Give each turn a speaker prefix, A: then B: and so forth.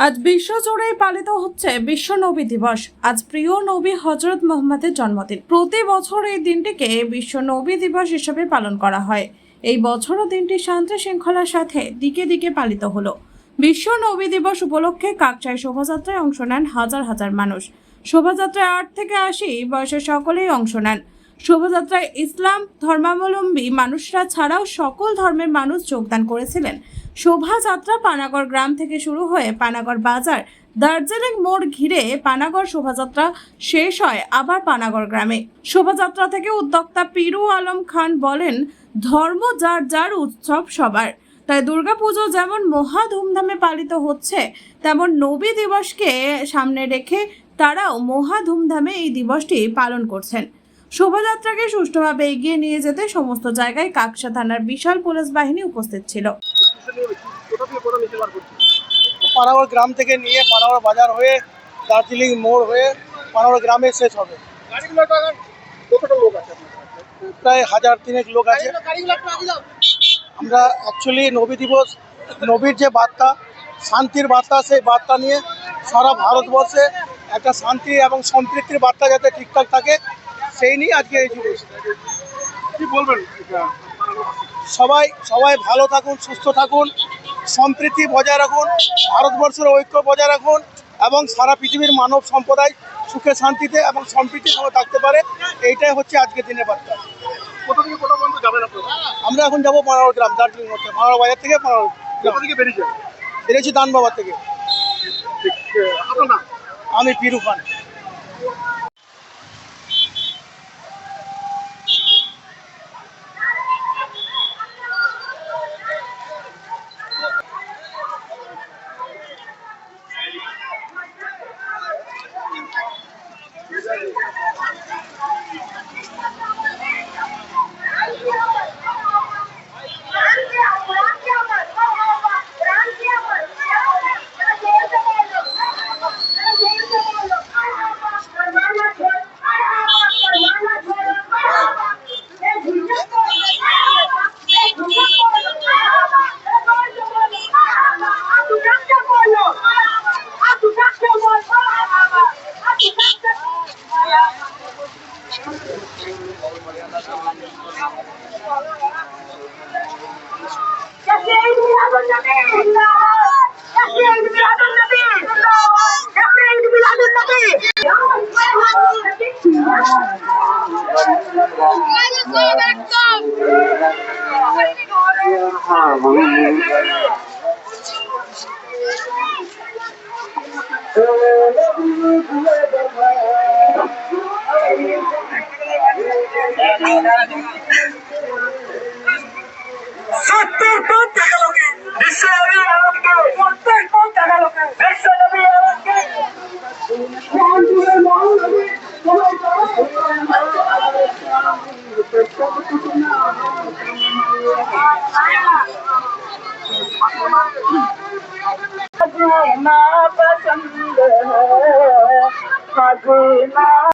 A: আজ বিশ্বজুড়ে পালিত হচ্ছে বিশ্ব নবী দিবস। আজ প্রিয় নবী হজরত মুহাম্মদের জন্মদিন। প্রতি বছর এই দিনটিকে বিশ্ব নবী দিবস হিসেবে পালন করা হয়। এই বছরও দিনটি শান্তি শৃঙ্খলার সাথে দিকে দিকে পালিত হলো। বিশ্ব নবী দিবস উপলক্ষে কাকচায় শোভাযাত্রায় অংশ নেন হাজার হাজার মানুষ। শোভাযাত্রায় 8 থেকে 80 বয়সের সকলেই অংশ নেন। শোভাযাত্রায় ইসলাম ধর্মাবলম্বী মানুষরা ছাড়াও সকল ধর্মের মানুষ যোগদান করেছিলেন। শোভাযাত্রা পানাগড় গ্রাম থেকে শুরু হয়ে পানাগড় বাজার, দার্জিলিং মোড় ঘিরে পানাগড় শোভাযাত্রা শেষ হয় আবার পানাগড় গ্রামে। শোভাযাত্রা থেকে উদ্যোক্তা পিরু আলম খান বলেন, ধর্ম যার যার, উৎসব সবার। তাই দুর্গাপুজো যেমন মহা ধুমধামে পালিত হচ্ছে, তেমন নবী দিবসকে সামনে রেখে তারাও মহা ধুমধামে এই দিবসটি পালন করছেন। শোভাযাত্রাকে সুষ্ঠুভাবে এগিয়ে নিয়ে যেতে সমস্ত জায়গায় কাকসা থানার বিশাল পুলিশ বাহিনী উপস্থিত ছিল।
B: পানাগড় গ্রাম থেকে নিয়ে পানাগড় বাজার হয়ে দার্জিলিং মোড় হয়ে পানাগড় গ্রামে শেষ হবে। প্রায় 1000-3 লোক আছে। আমরা অ্যাকচুয়ালি নবী দিবস, নবীর যে বার্তা, শান্তির বার্তা, সেই বার্তা নিয়ে সারা ভারতবর্ষে একটা শান্তি এবং সম্প্রীতির বার্তা যাতে ঠিকঠাক থাকে, সেই নিয়ে আজকে এই দিবস। কি বলবেন? সবাই ভালো থাকুন, সুস্থ থাকুন, সম্প্রীতি বজায় রাখুন, ভারতবর্ষের ঐক্য বজায় রাখুন এবং সারা পৃথিবীর মানব সম্প্রদায় সুখে শান্তিতে এবং সম্প্রীতির সঙ্গে থাকতে পারে। এইটাই হচ্ছে আজকের দিনের বার্তা। কোথা থেকে কোথা পর্যন্ত যাবেন আপনারা? আমরা এখন যাবো পানাগড় গ্রাম, দার্জিলিং মধ্যে পানাগড় বাজার থেকে পানাগড় থেকে বেরিয়েছি দানবাবার থেকে। আমি পিরু খান।
C: ना पसंद है,